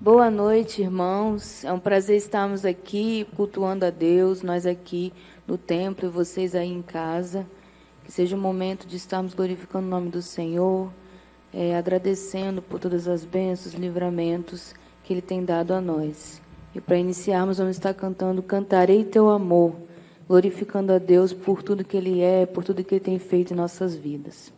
Boa noite, irmãos. É um prazer estarmos aqui cultuando a Deus, nós aqui no templo e vocês aí em casa. Que seja um momento de estarmos glorificando o nome do Senhor, agradecendo por todas as bênçãos, livramentos que Ele tem dado a nós. E para iniciarmos, vamos estar cantando Cantarei Teu Amor, glorificando a Deus por tudo que Ele é, por tudo que Ele tem feito em nossas vidas.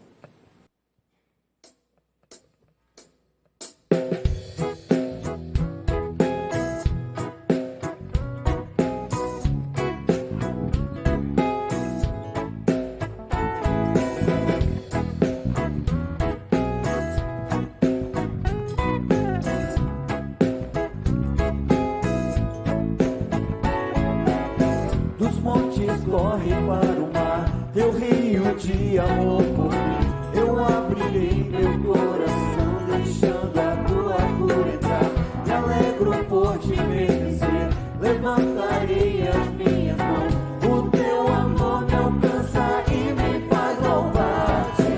Corre para o mar, teu rio de amor por mim. Eu abrirei meu coração, deixando a tua cura entrar. Me alegro por te vencer, levantarei as minhas mãos. O teu amor me alcança e me faz louvar-te.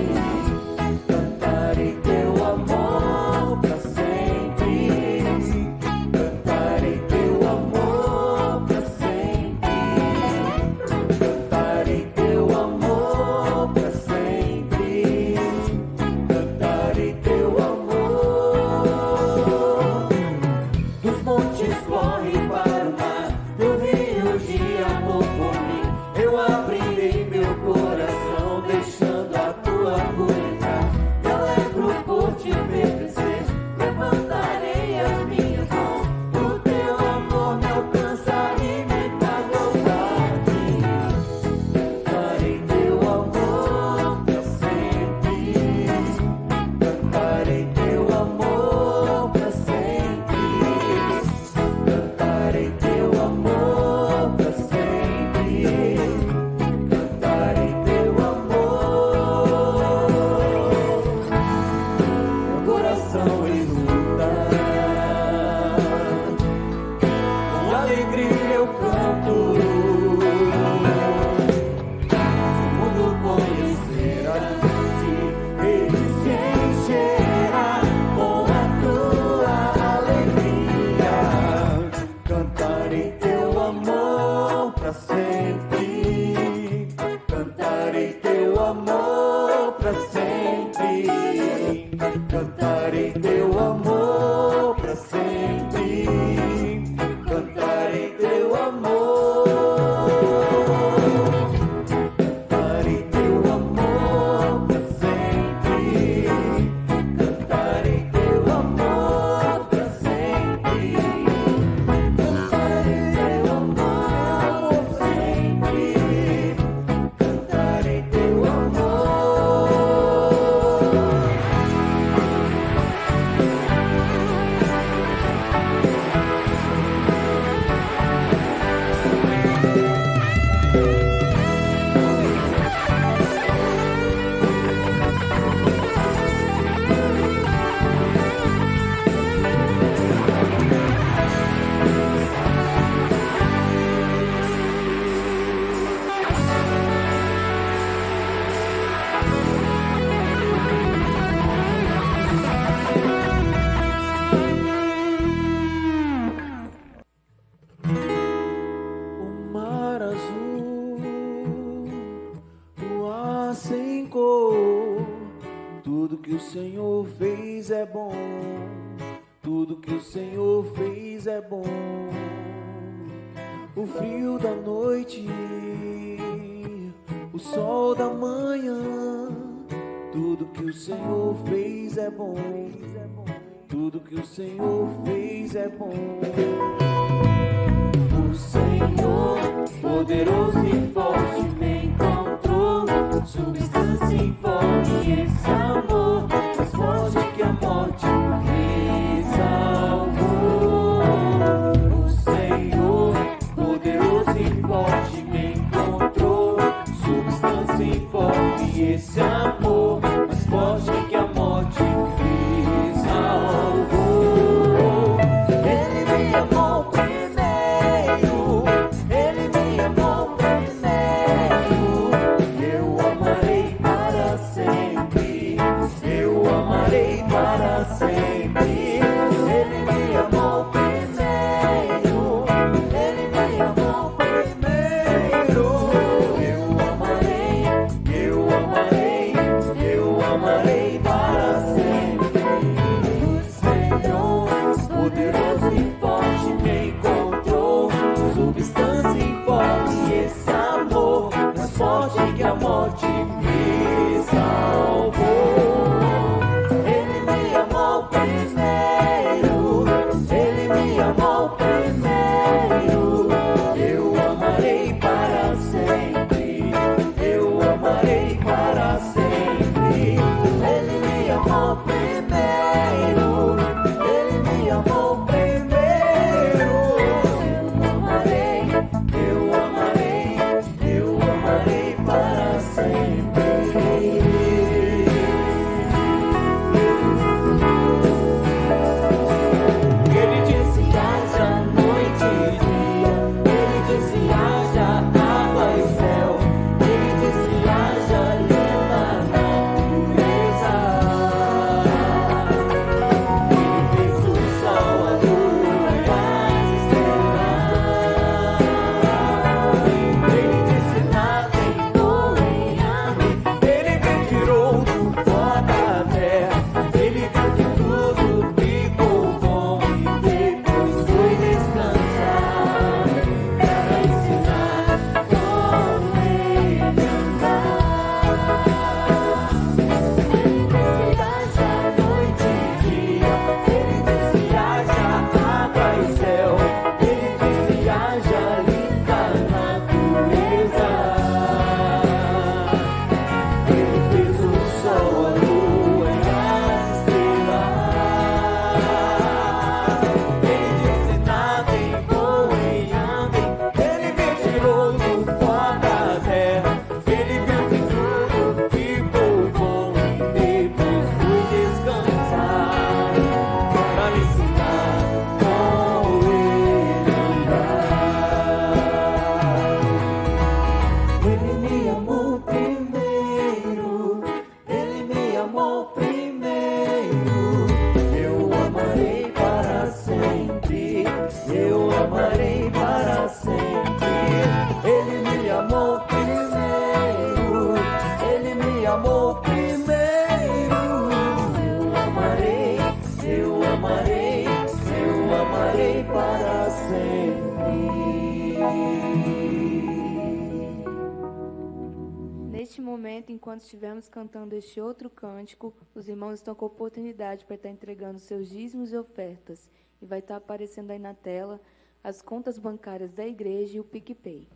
Cantarei teu amor pra sempre. Cantarei teu amor pra sempre. Cantarei teu amor pra sempre. Cantarei teu amor. Dos montes corre para o mar, teu rio de amor por mim. Eu abrirei meu coração, deixando a tua cura entrar. Me alegro por te ver crescer, levantarei as minhas mãos. O teu amor me alcança e me faz louvar-te. Cantarei teu amor pra sempre. Cantarei teu amor pra sempre. Cantarei teu amor pra sempre. Cantarei teu amor. Meu coração exulta, com alegria eu canto. Se o mundo conhecer a ti, ele se encherá com a tua alegria. Cantarei teu amor pra sempre. Cantarei teu amor pra sempre. Cantarei teu amor pra sempre. Cantarei teu amor. Cantarei teu amor pra sempre. Cantarei teu amor pra sempre. Cantarei teu amor pra sempre. Cantarei teu amor. O mar azul, o ar sem cor. Tudo que o Senhor fez é bom. Tudo que o Senhor fez é bom. O frio da noite, o sol da manhã. Tudo que o Senhor fez é bom. Tudo que o Senhor fez é bom. O Senhor, poderoso e forte, me encontrou. Substância informe, esse amor, mais forte que a morte, me salvou. O Senhor, poderoso e forte, me encontrou. Substância informe, esse amor, mais forte que a morte, me salvou. Ele me amou primeiro. Ele me amou primeiro. morte, que a morte me salvou. Ele me amou primeiro, Ele me amou primeiro. Eu amarei para sempre, eu amarei para sempre. Ele me amou primeiro, Ele me amou primeiro. Eu amarei, eu amarei para sempre. Ele disse haja noite e dia, Ele disse haja água e céu, Ele disse haja linda natureza. Ele fez o sol, a lua e as estrelas. Ele disse nadem, voem, amem. Ele me tirou do pó da terra, Ele viu que tudo ficou bom e depois foi descansar para ensinar como Ele andar. Ele disse haja noite e dia, Ele disse haja água e céu, Ele disse haja linda natureza. Ele fez o sol, a lua e as estrelas. Ele disse nadem, voem, andem. Ele me tirou do pó da terra, Ele viu que tudo ficou bom e depois fui descansar para me ensinar como Ele andar. Ele me amou primeiro, Ele me amou primeiro. Eu amarei para sempre, eu amarei para sempre. Ele me amou primeiro, Ele me amou primeiro. Eu amarei, eu amarei para sempre. Neste momento, enquanto estivermos cantando este outro cântico, os irmãos estão com a oportunidade para estar entregando seus dízimos e ofertas. E vai estar aparecendo aí na tela as contas bancárias da igreja e o PicPay.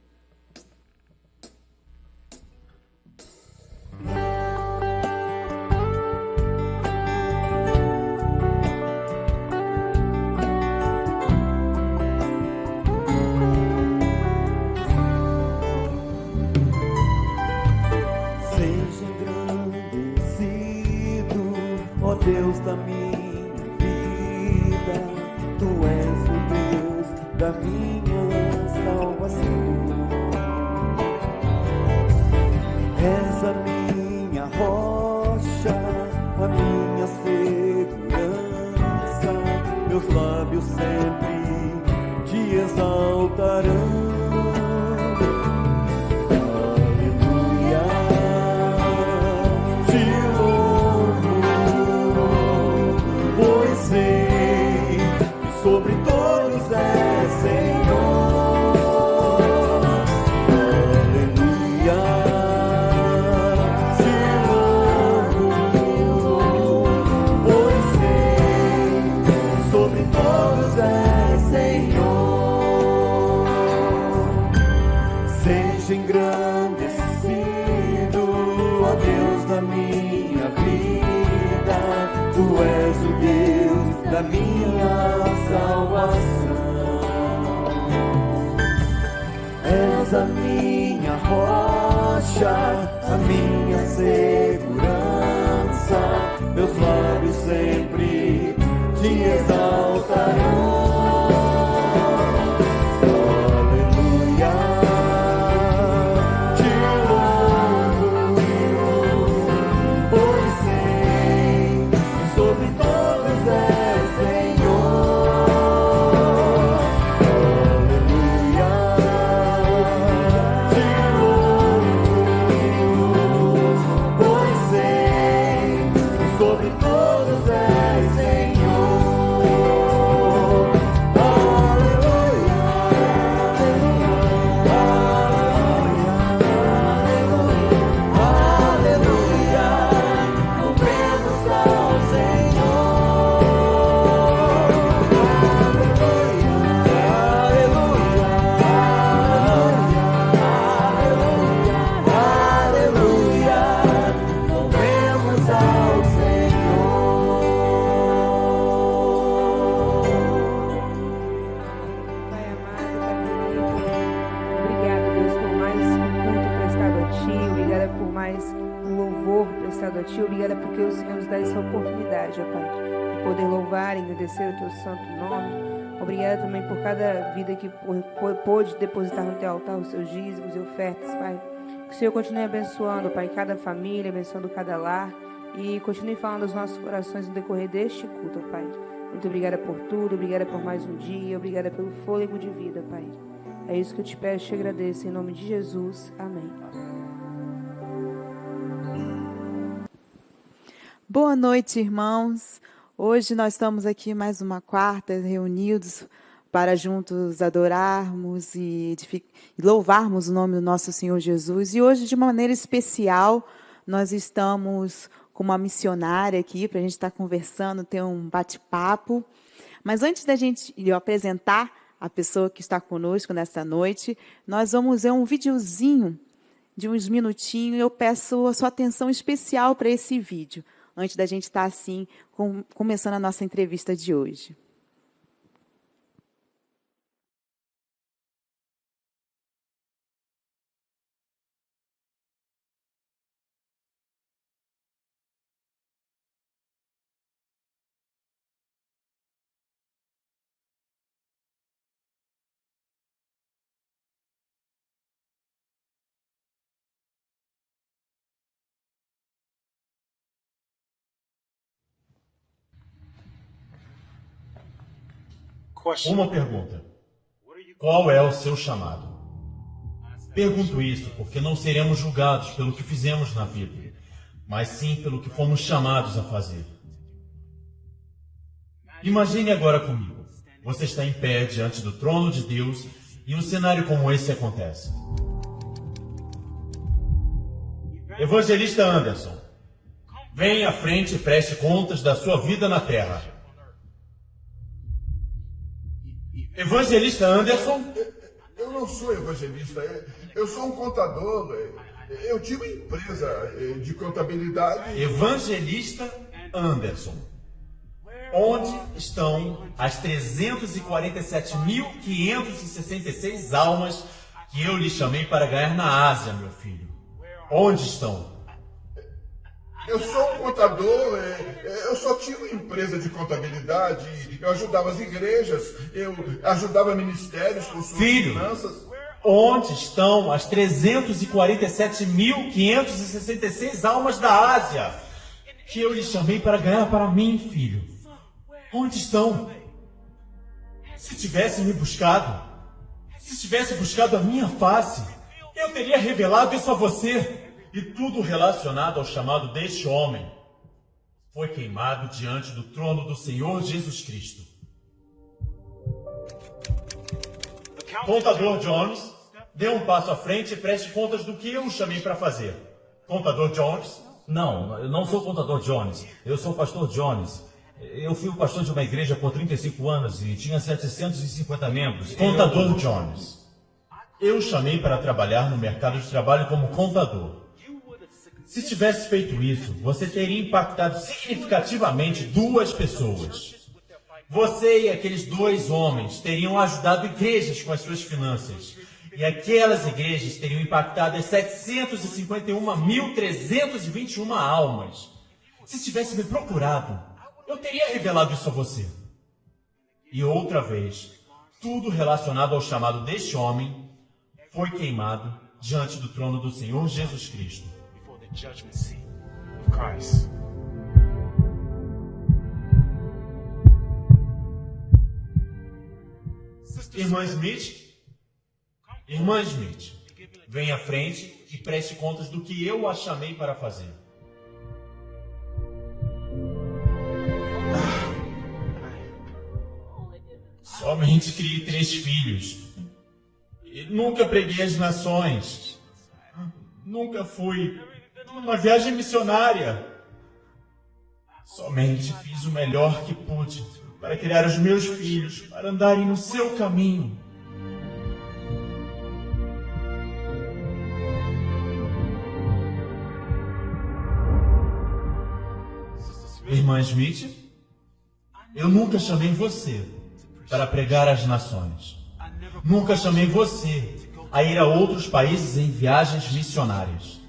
Seja engrandecido, ó Deus da minha vida. Tu és o Deus da minha salvação. És a minha rocha, a minha segurança. Meus lábios sempre te exaltarão. Aleluia, te louvo, pois sei que sobre todos é Senhor. Aleluia, te louvo, pois sei que sobre todos é Senhor. Seja engrandecido, ó Deus da minha vida. Tu és o Deus da minha salvação. És a minha rocha, a minha segurança. Meus lábios sempre te exaltarão. Aleluia, te louvo, pois sei que sobre todos é Senhor. Aleluia, te louvo, pois sei que sobre todos é Senhor. mais um louvor prestado a Ti. Obrigada porque o Senhor nos dá essa oportunidade, ó Pai, de poder louvar e agradecer o Teu santo nome. Obrigada também por cada vida que pôde depositar no Teu altar os seus dízimos e ofertas, Pai. Que o Senhor continue abençoando, Pai, cada família, abençoando cada lar e continue falando aos nossos corações no decorrer deste culto, ó Pai. Muito obrigada por tudo, obrigada por mais um dia, obrigada pelo fôlego de vida, Pai. É isso que eu te peço e te agradeço, em nome de Jesus. Amém. Boa noite, irmãos. Hoje nós estamos aqui mais uma quarta, reunidos para juntos adorarmos e louvarmos o nome do nosso Senhor Jesus. E hoje, de maneira especial, nós estamos com uma missionária aqui para a gente estar conversando, ter um bate-papo. Mas antes da gente apresentar a pessoa que está conosco nessa noite, nós vamos ver um videozinho de uns minutinhos. Eu peço a sua atenção especial para esse vídeo, antes da gente estar assim, começando a nossa entrevista de hoje. Uma pergunta. Qual é o seu chamado? Pergunto isso porque não seremos julgados pelo que fizemos na vida, mas sim pelo que fomos chamados a fazer. Imagine agora comigo. Você está em pé diante do trono de Deus e um cenário como esse acontece. Evangelista Anderson, venha à frente e preste contas da sua vida na terra. Evangelista Anderson? Eu não sou evangelista, eu sou um contador. Eu tive uma empresa de contabilidade. Evangelista Anderson, onde estão as 347.566 almas que eu lhe chamei para ganhar na Ásia, meu filho? Onde estão? Eu sou um contador, eu só tinha uma empresa de contabilidade, eu ajudava as igrejas, eu ajudava ministérios com suas finanças. Onde estão as 347.566 almas da Ásia que eu lhe chamei para ganhar para mim, filho? Onde estão? Se tivesse me buscado, se tivesse buscado a minha face, eu teria revelado isso a você. E tudo relacionado ao chamado deste homem foi queimado diante do trono do Senhor Jesus Cristo. Contador Jones, dê um passo à frente e preste contas do que eu o chamei para fazer. Contador Jones? Não, eu não sou o contador Jones. Eu sou o pastor Jones. Eu fui o pastor de uma igreja por 35 anos e tinha 750 membros. Contador Jones, eu o chamei para trabalhar no mercado de trabalho como contador. Se tivesse feito isso, você teria impactado significativamente 2 pessoas. Você e aqueles 2 homens teriam ajudado igrejas com as suas finanças. E aquelas igrejas teriam impactado as 751.321 almas. Se tivesse me procurado, eu teria revelado isso a você. E outra vez, tudo relacionado ao chamado deste homem foi queimado diante do trono do Senhor Jesus Cristo. Judgment seat of Christ. Irmã Smith, venha à frente e preste contas do que eu a chamei para fazer. Somente criei 3 filhos. E nunca preguei as nações. Nunca fui numa viagem missionária. Somente fiz o melhor que pude para criar os meus filhos, para andarem no seu caminho. Irmã Smith, eu nunca chamei você para pregar às nações. Nunca chamei você a ir a outros países em viagens missionárias.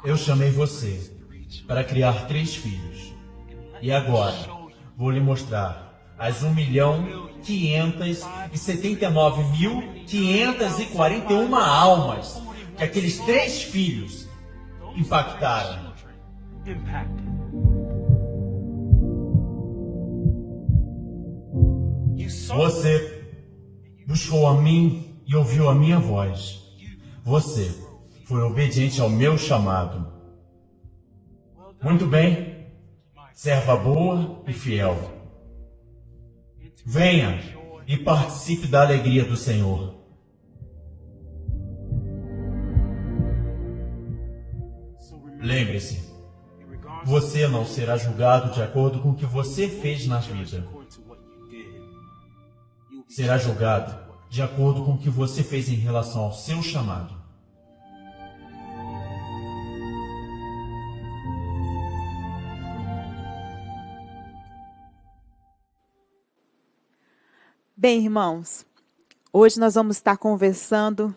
Eu chamei você para criar 3 filhos. E agora vou lhe mostrar as 1.579.541 almas que aqueles 3 filhos impactaram. Você buscou a mim e ouviu a minha voz. Você foi obediente ao meu chamado. Muito bem, serva boa e fiel. Venha e participe da alegria do Senhor. Lembre-se, você não será julgado de acordo com o que você fez na vida. Será julgado de acordo com o que você fez em relação ao seu chamado. Bem, irmãos, hoje nós vamos estar conversando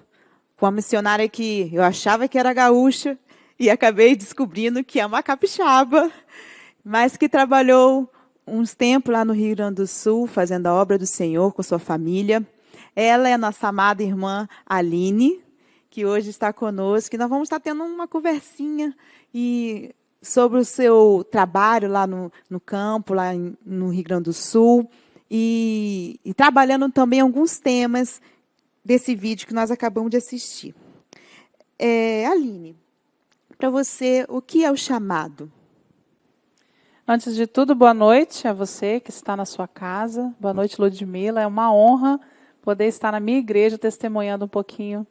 com uma missionária que eu achava que era gaúcha e acabei descobrindo que é uma capixaba, mas que trabalhou uns tempos lá no Rio Grande do Sul, fazendo a obra do Senhor com sua família. Ela é a nossa amada irmã Aline, que hoje está conosco, e nós vamos estar tendo uma conversinha sobre o seu trabalho lá no campo, lá no Rio Grande do Sul, e trabalhando também alguns temas desse vídeo que nós acabamos de assistir. Aline, para você, o que é o chamado? Antes de tudo, boa noite a você que está na sua casa. Boa noite, Ludmila. É uma honra poder estar na minha igreja testemunhando um pouquinho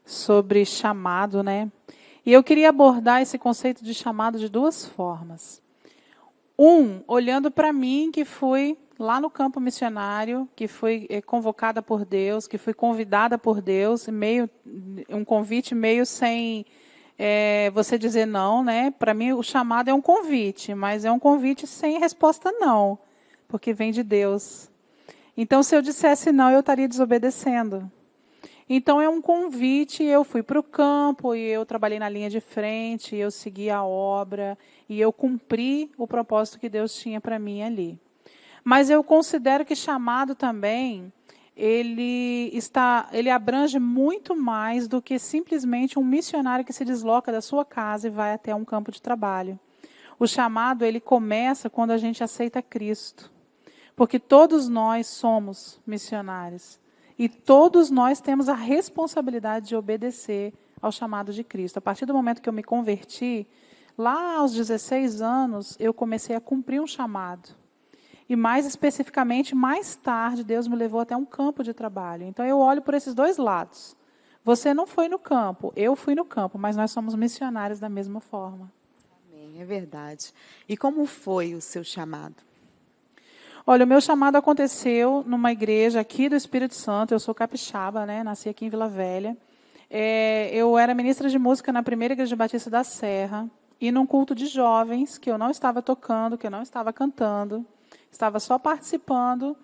sobre chamado, né? E eu queria abordar esse conceito de chamado de 2 formas. Olhando para mim, que fui lá no campo missionário, que fui convocada por Deus, que fui convidada por Deus, um convite meio sem você dizer não, né? Para mim, o chamado é um convite, mas é um convite sem resposta não, porque vem de Deus. Então, se eu dissesse não, eu estaria desobedecendo. Então, é um convite, eu fui para o campo, e eu trabalhei na linha de frente, eu segui a obra, e eu cumpri o propósito que Deus tinha para mim ali. Mas eu considero que chamado também, ele abrange muito mais do que simplesmente um missionário que se desloca da sua casa e vai até um campo de trabalho. O chamado, ele começa quando a gente aceita Cristo. Porque todos nós somos missionários. E todos nós temos a responsabilidade de obedecer ao chamado de Cristo. A partir do momento que eu me converti, lá aos 16 anos, eu comecei a cumprir um chamado. E mais especificamente, mais tarde, Deus me levou até um campo de trabalho. Então, eu olho por esses 2 lados. Você não foi no campo, eu fui no campo, mas nós somos missionários da mesma forma. Amém, é verdade. E como foi o seu chamado? Olha, o meu chamado aconteceu numa igreja aqui do Espírito Santo. Eu sou capixaba, né? Nasci aqui em Vila Velha. Eu era ministra de música na primeira igreja batista da Serra. E num culto de jovens, que eu não estava tocando, que eu não estava cantando. Estava só participando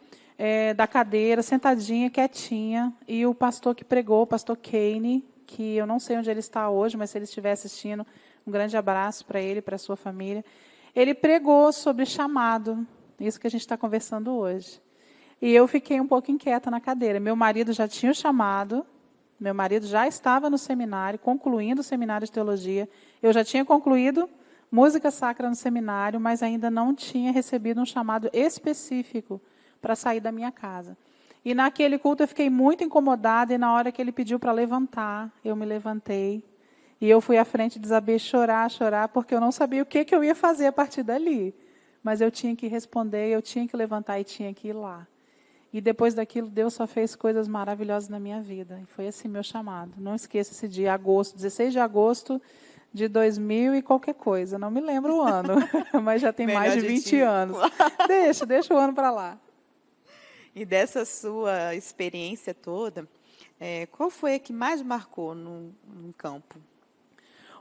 da cadeira, sentadinha, quietinha. E o pastor que pregou, o pastor Kane, que eu não sei onde ele está hoje, mas se ele estiver assistindo, um grande abraço para ele e para a sua família. Ele pregou sobre chamado. Isso que a gente está conversando hoje. E eu fiquei um pouco inquieta na cadeira. Meu marido já tinha o chamado, meu marido já estava no seminário, concluindo o seminário de teologia. Eu já tinha concluído música sacra no seminário, mas ainda não tinha recebido um chamado específico para sair da minha casa. E naquele culto eu fiquei muito incomodada, e na hora que ele pediu para levantar, eu me levantei. E eu fui à frente, desabei chorar, porque eu não sabia o que eu ia fazer a partir dali. Mas eu tinha que responder, eu tinha que levantar e tinha que ir lá. E depois daquilo, Deus só fez coisas maravilhosas na minha vida. E foi assim meu chamado. Não esqueça esse dia, 16 de agosto de 2000 e qualquer coisa. Não me lembro o ano, mas já tem mais de 20 anos. Deixa o ano para lá. E dessa sua experiência toda, qual foi a que mais marcou no campo?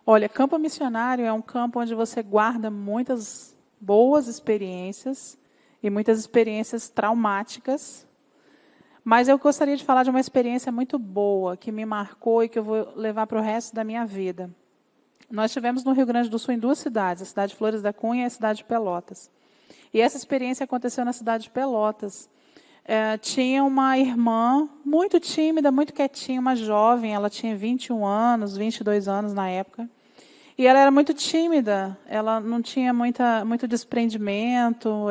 Olha, campo missionário é um campo onde você guarda muitas boas experiências e muitas experiências traumáticas. Mas eu gostaria de falar de uma experiência muito boa, que me marcou e que eu vou levar para o resto da minha vida. Nós estivemos no Rio Grande do Sul em 2 cidades, a cidade de Flores da Cunha e a cidade de Pelotas. E essa experiência aconteceu na cidade de Pelotas. Tinha uma irmã muito tímida, muito quietinha, uma jovem, ela tinha 21 anos, 22 anos na época. E ela era muito tímida, ela não tinha muito desprendimento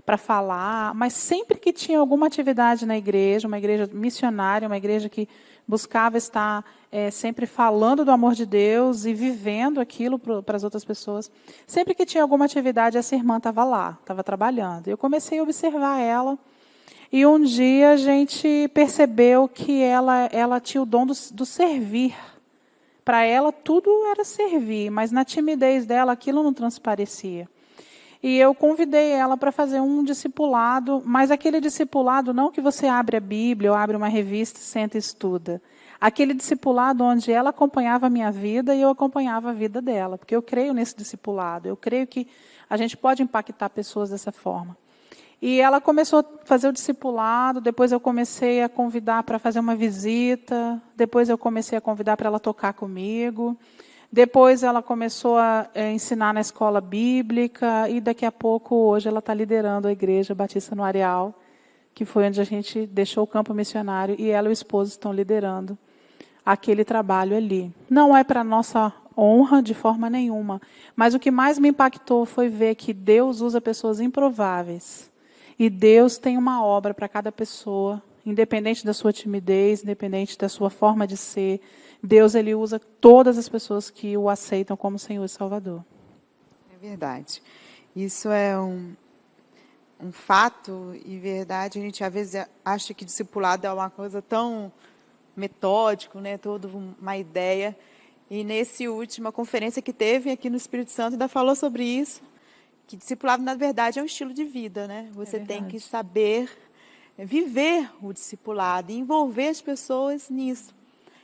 para falar, mas sempre que tinha alguma atividade na igreja, uma igreja missionária, uma igreja que buscava estar sempre falando do amor de Deus e vivendo aquilo para as outras pessoas, sempre que tinha alguma atividade, essa irmã estava lá, estava trabalhando. Eu comecei a observar ela, e um dia a gente percebeu que ela tinha o dom do servir. Para ela, tudo era servir, mas na timidez dela, aquilo não transparecia. E eu convidei ela para fazer um discipulado, mas aquele discipulado não que você abre a Bíblia ou abre uma revista, senta e estuda. Aquele discipulado onde ela acompanhava a minha vida e eu acompanhava a vida dela, porque eu creio nesse discipulado, eu creio que a gente pode impactar pessoas dessa forma. E ela começou a fazer o discipulado, depois eu comecei a convidar para fazer uma visita, depois eu comecei a convidar para ela tocar comigo, depois ela começou a ensinar na escola bíblica, e daqui a pouco, hoje, ela está liderando a Igreja Batista no Areal, que foi onde a gente deixou o campo missionário, e ela e o esposo estão liderando aquele trabalho ali. Não é para nossa honra de forma nenhuma, mas o que mais me impactou foi ver que Deus usa pessoas improváveis. E Deus tem uma obra para cada pessoa, independente da sua timidez, independente da sua forma de ser. Deus, ele usa todas as pessoas que o aceitam como Senhor e Salvador. É verdade. Isso é um fato e verdade. A gente, às vezes, acha que discipulado é uma coisa tão metódico, né? Toda uma ideia. E nessa última conferência que teve aqui no Espírito Santo, ainda falou sobre isso. Que discipulado, na verdade, é um estilo de vida, né? Você tem que saber viver o discipulado e envolver as pessoas nisso.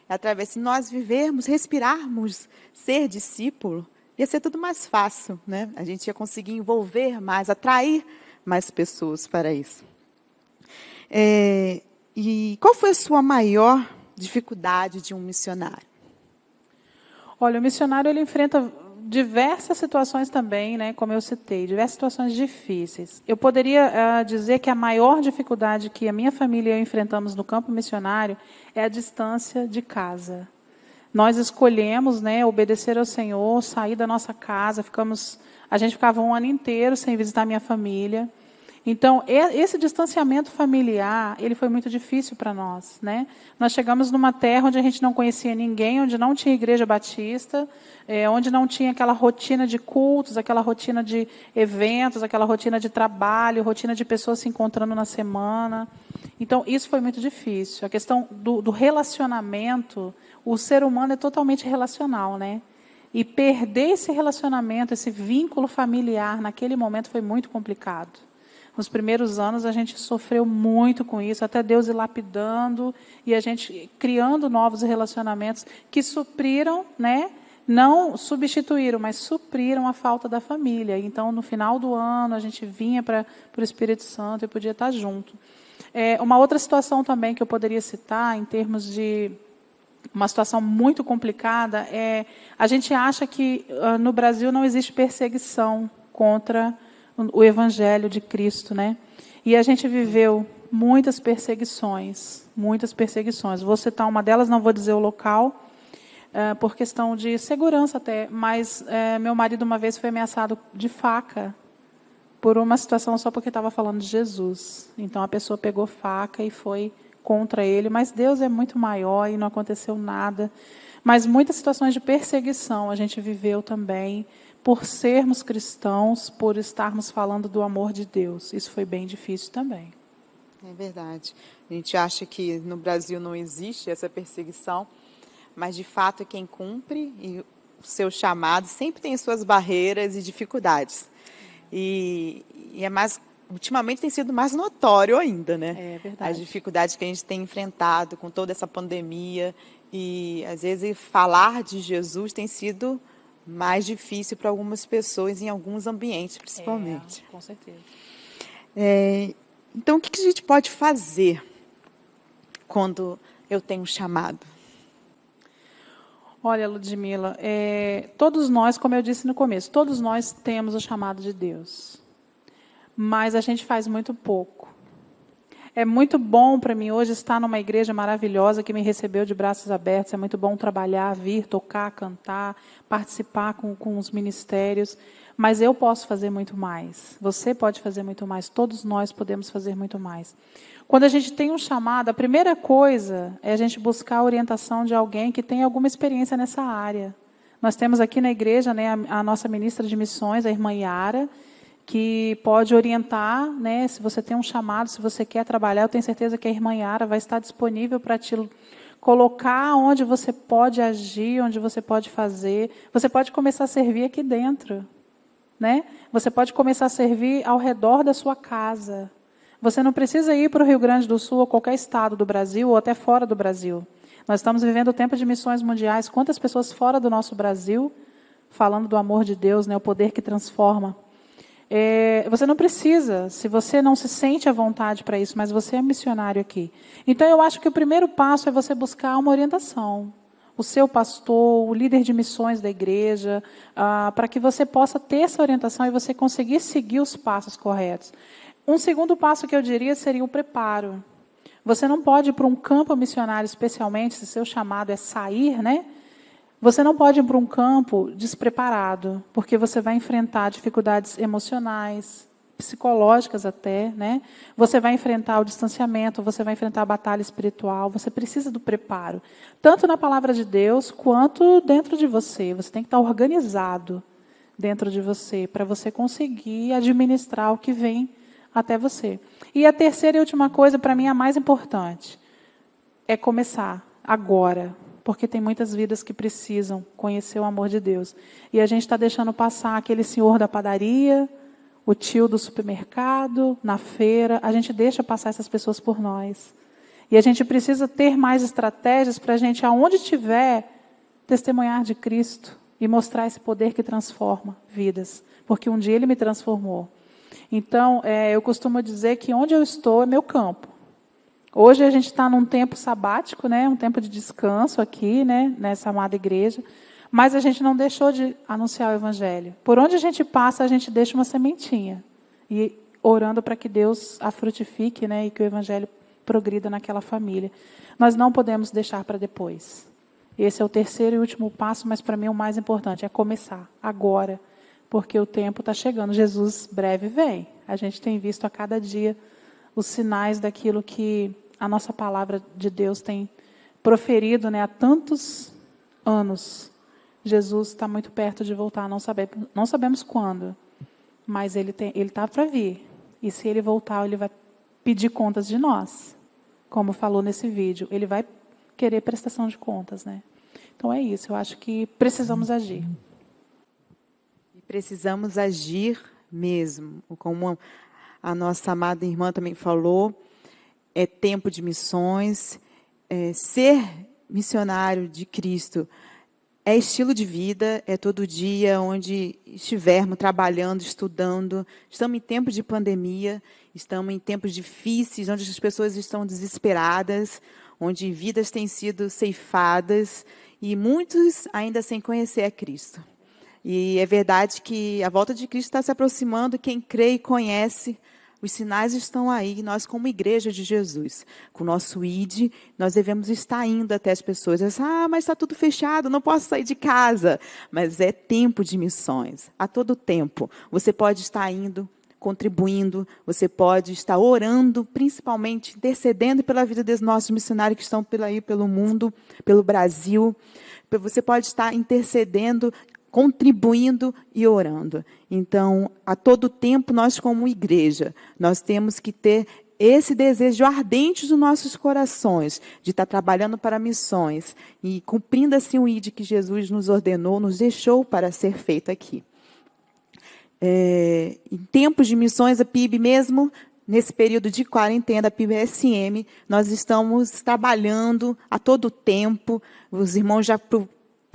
Através, se nós vivermos, respirarmos, ser discípulo, ia ser tudo mais fácil, né? A gente ia conseguir envolver mais, atrair mais pessoas para isso. E qual foi a sua maior dificuldade de um missionário? Olha, o missionário, ele enfrenta diversas situações também, né, como eu citei, diversas situações difíceis. Eu poderia dizer que a maior dificuldade que a minha família e eu enfrentamos no campo missionário é a distância de casa. Nós escolhemos, né, obedecer ao Senhor, sair da nossa casa, a gente ficava um ano inteiro sem visitar minha família. Então, esse distanciamento familiar, ele foi muito difícil para nós, né? Nós chegamos numa terra onde a gente não conhecia ninguém, onde não tinha igreja batista, onde não tinha aquela rotina de cultos, aquela rotina de eventos, aquela rotina de trabalho, rotina de pessoas se encontrando na semana. Então, isso foi muito difícil. A questão do relacionamento, o ser humano é totalmente relacional, né? E perder esse relacionamento, esse vínculo familiar, naquele momento foi muito complicado. Nos primeiros anos, a gente sofreu muito com isso, até Deus ir lapidando e a gente criando novos relacionamentos que supriram, né? Não substituíram, mas supriram a falta da família. Então, no final do ano, a gente vinha para o Espírito Santo e podia estar junto. Uma outra situação também que eu poderia citar, em termos de uma situação muito complicada, a gente acha que no Brasil não existe perseguição contra o Evangelho de Cristo, né? E a gente viveu muitas perseguições, muitas perseguições. Vou citar uma delas, não vou dizer o local, por questão de segurança até, mas meu marido uma vez foi ameaçado de faca por uma situação só porque estava falando de Jesus. Então a pessoa pegou faca e foi contra ele, mas Deus é muito maior e não aconteceu nada. Mas muitas situações de perseguição a gente viveu também, por sermos cristãos, por estarmos falando do amor de Deus. Isso foi bem difícil também. É verdade. A gente acha que no Brasil não existe essa perseguição, mas, de fato, quem cumpre e o seu chamado sempre tem suas barreiras e dificuldades. E ultimamente tem sido mais notório ainda, né? É verdade. As dificuldades que a gente tem enfrentado com toda essa pandemia. E, às vezes, falar de Jesus tem sido mais difícil para algumas pessoas, em alguns ambientes, principalmente. Com certeza. Então, o que a gente pode fazer quando eu tenho um chamado? Olha, Ludmila, todos nós, como eu disse no começo, todos nós temos o chamado de Deus. Mas a gente faz muito pouco. É muito bom para mim hoje estar numa igreja maravilhosa que me recebeu de braços abertos. É muito bom trabalhar, vir, tocar, cantar, participar com os ministérios. Mas eu posso fazer muito mais. Você pode fazer muito mais. Todos nós podemos fazer muito mais. Quando a gente tem um chamado, a primeira coisa é a gente buscar a orientação de alguém que tem alguma experiência nessa área. Nós temos aqui na igreja, né, a nossa ministra de missões, a irmã Yara, que pode orientar, né, se você tem um chamado, se você quer trabalhar, eu tenho certeza que a irmã Yara vai estar disponível para te colocar onde você pode agir, onde você pode fazer. Você pode começar a servir aqui dentro, né? Você pode começar a servir ao redor da sua casa. Você não precisa ir para o Rio Grande do Sul ou qualquer estado do Brasil ou até fora do Brasil. Nós estamos vivendo o tempo de missões mundiais. Quantas pessoas fora do nosso Brasil falando do amor de Deus, né, o poder que transforma. Você não precisa, se você não se sente à vontade para isso, mas você é missionário aqui. Então, eu acho que o primeiro passo é você buscar uma orientação. O seu pastor, o líder de missões da igreja, para que você possa ter essa orientação e você conseguir seguir os passos corretos. Um segundo passo que eu diria seria o preparo. Você não pode ir para um campo missionário, especialmente se seu chamado é sair, né? Você não pode ir para um campo despreparado, porque você vai enfrentar dificuldades emocionais, psicológicas até, né? Você vai enfrentar o distanciamento, você vai enfrentar a batalha espiritual, você precisa do preparo. Tanto na palavra de Deus, quanto dentro de você. Você tem que estar organizado dentro de você, para você conseguir administrar o que vem até você. E a terceira e última coisa, para mim, a mais importante, é começar agora. Porque tem muitas vidas que precisam conhecer o amor de Deus. E a gente está deixando passar aquele senhor da padaria, o tio do supermercado, na feira. A gente deixa passar essas pessoas por nós. E a gente precisa ter mais estratégias para a gente, aonde estiver, testemunhar de Cristo e mostrar esse poder que transforma vidas. Porque um dia Ele me transformou. Então, eu costumo dizer que onde eu estou é meu campo. Hoje a gente está num tempo sabático, né, um tempo de descanso aqui, né, nessa amada igreja, mas a gente não deixou de anunciar o Evangelho. Por onde a gente passa, a gente deixa uma sementinha, e orando para que Deus a frutifique, né, e que o Evangelho progrida naquela família. Nós não podemos deixar para depois. Esse é o terceiro e último passo, mas para mim o mais importante é começar agora, porque o tempo está chegando. Jesus breve vem. A gente tem visto a cada dia os sinais daquilo que a nossa palavra de Deus tem proferido, né, há tantos anos. Jesus está muito perto de voltar, não sabemos quando, mas Ele está para vir. E se Ele voltar, Ele vai pedir contas de nós, como falou nesse vídeo. Ele vai querer prestação de contas, né? Então é isso, eu acho que precisamos agir. E precisamos agir mesmo, como a nossa amada irmã também falou. É tempo de missões. Ser missionário de Cristo é estilo de vida, é todo dia, onde estivermos trabalhando, estudando. Estamos em tempos de pandemia, estamos em tempos difíceis, onde as pessoas estão desesperadas, onde vidas têm sido ceifadas e muitos ainda sem conhecer a Cristo. E é verdade que a volta de Cristo está se aproximando. Quem crê e conhece, os sinais estão aí. Nós, como igreja de Jesus, com o nosso ID, nós devemos estar indo até as pessoas. Mas está tudo fechado, não posso sair de casa. Mas é tempo de missões. A todo tempo. Você pode estar indo, contribuindo, você pode estar orando, principalmente intercedendo pela vida dos nossos missionários que estão pelo mundo, pelo Brasil. Você pode estar intercedendo, contribuindo e orando. Então, a todo tempo, nós como igreja, nós temos que ter esse desejo ardente dos nossos corações, de estar trabalhando para missões e cumprindo assim o ID que Jesus nos ordenou, nos deixou para ser feito aqui. Em tempos de missões, a PIB mesmo, nesse período de quarentena, da PIB-SM, nós estamos trabalhando a todo tempo. Os irmãos já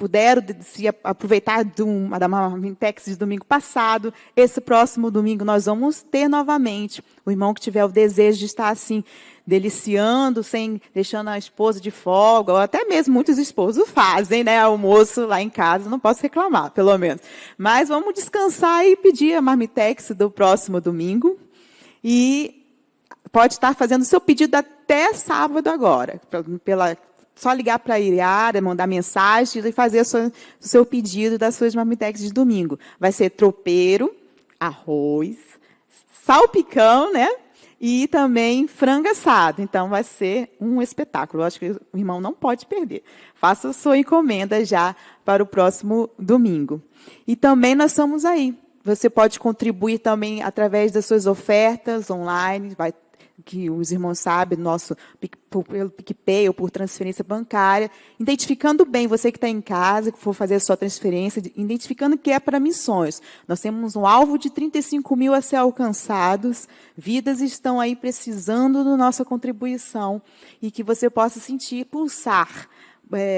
puderam se aproveitar da Marmitex de domingo passado, esse próximo domingo nós vamos ter novamente. O irmão que tiver o desejo de estar assim, deliciando, deixando a esposa de folga, ou até mesmo muitos esposos fazem, né, almoço lá em casa, não posso reclamar, pelo menos. Mas vamos descansar e pedir a Marmitex do próximo domingo. E pode estar fazendo o seu pedido até sábado agora, só ligar para a Iriara, mandar mensagem e fazer o seu pedido das suas Marmitex de domingo. Vai ser tropeiro, arroz, salpicão, né? E também frango assado. Então, vai ser um espetáculo. Eu acho que o irmão não pode perder. Faça a sua encomenda já para o próximo domingo. E também nós estamos aí. Você pode contribuir também através das suas ofertas online, que os irmãos sabem, pelo PicPay ou por transferência bancária, identificando bem, você que está em casa, que for fazer a sua transferência, identificando que é para missões. Nós temos um alvo de 35 mil a ser alcançados, vidas estão aí precisando da nossa contribuição, e que você possa sentir, pulsar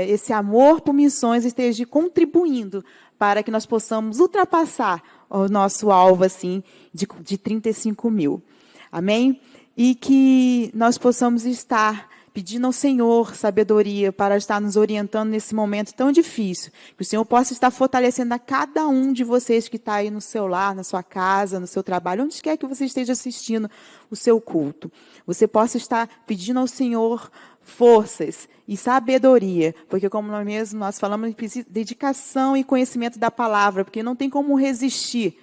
esse amor por missões, esteja contribuindo para que nós possamos ultrapassar o nosso alvo assim, de 35 mil. Amém? E que nós possamos estar pedindo ao Senhor sabedoria para estar nos orientando nesse momento tão difícil. Que o Senhor possa estar fortalecendo a cada um de vocês que está aí no seu lar, na sua casa, no seu trabalho, onde quer que você esteja assistindo o seu culto. Você possa estar pedindo ao Senhor forças e sabedoria, porque como nós falamos, precisa de dedicação e conhecimento da palavra, porque não tem como resistir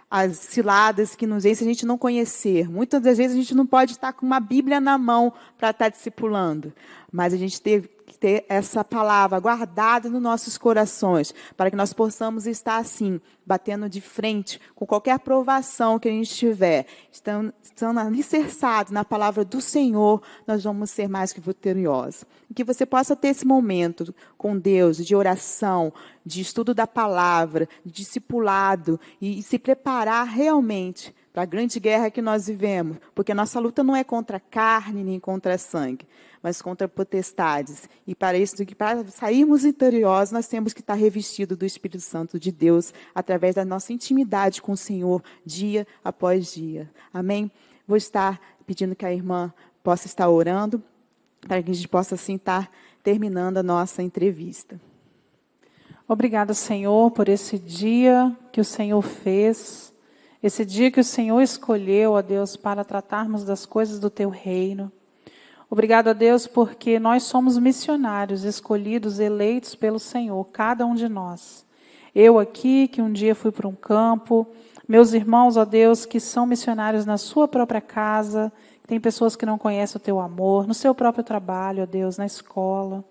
as ciladas que nos vêm se a gente não conhecer. Muitas das vezes a gente não pode estar com uma Bíblia na mão para estar discipulando, mas a gente teve que ter essa palavra guardada nos nossos corações, para que nós possamos estar assim, batendo de frente com qualquer provação que a gente tiver. Estando alicerçados na palavra do Senhor, nós vamos ser mais que vitoriosos. E que você possa ter esse momento com Deus, de oração, de estudo da palavra, de discipulado, e se preparar realmente para a grande guerra que nós vivemos, porque a nossa luta não é contra a carne nem contra sangue, mas contra potestades. E para isso, para sairmos vitoriosos, nós temos que estar revestidos do Espírito Santo de Deus, através da nossa intimidade com o Senhor, dia após dia. Amém? Vou estar pedindo que a irmã possa estar orando, para que a gente possa, assim, estar terminando a nossa entrevista. Obrigada, Senhor, por esse dia que o Senhor fez, esse dia que o Senhor escolheu, ó Deus, para tratarmos das coisas do Teu reino. Obrigado, a Deus, porque nós somos missionários, escolhidos, eleitos pelo Senhor, cada um de nós. Eu aqui, que um dia fui para um campo, meus irmãos, ó Deus, que são missionários na sua própria casa, tem pessoas que não conhecem o Teu amor, no seu próprio trabalho, ó Deus, na escola.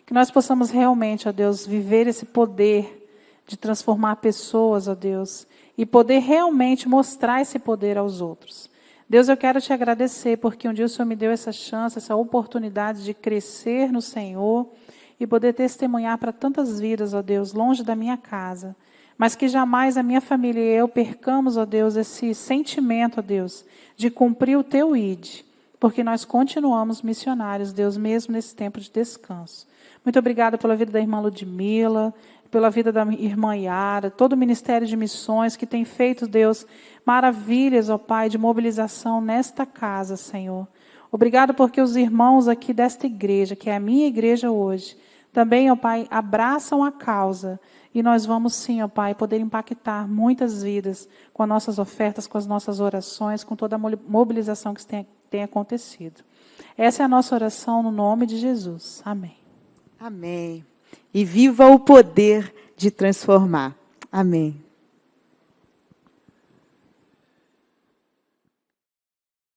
Que nós possamos realmente, ó Deus, viver esse poder de transformar pessoas, ó Deus, e poder realmente mostrar esse poder aos outros. Deus, eu quero Te agradecer, porque um dia o Senhor me deu essa chance, essa oportunidade de crescer no Senhor e poder testemunhar para tantas vidas, ó Deus, longe da minha casa. Mas que jamais a minha família e eu percamos, ó Deus, esse sentimento, ó Deus, de cumprir o Teu ID, porque nós continuamos missionários, Deus, mesmo nesse tempo de descanso. Muito obrigada pela vida da irmã Ludmila, pela vida da irmã Yara, todo o Ministério de Missões que tem feito, Deus, maravilhas, ó Pai, de mobilização nesta casa, Senhor. Obrigado porque os irmãos aqui desta igreja, que é a minha igreja hoje, também, ó Pai, abraçam a causa. E nós vamos sim, ó Pai, poder impactar muitas vidas com as nossas ofertas, com as nossas orações, com toda a mobilização que tem acontecido. Essa é a nossa oração no nome de Jesus. Amém. Amém. E viva o poder de transformar. Amém.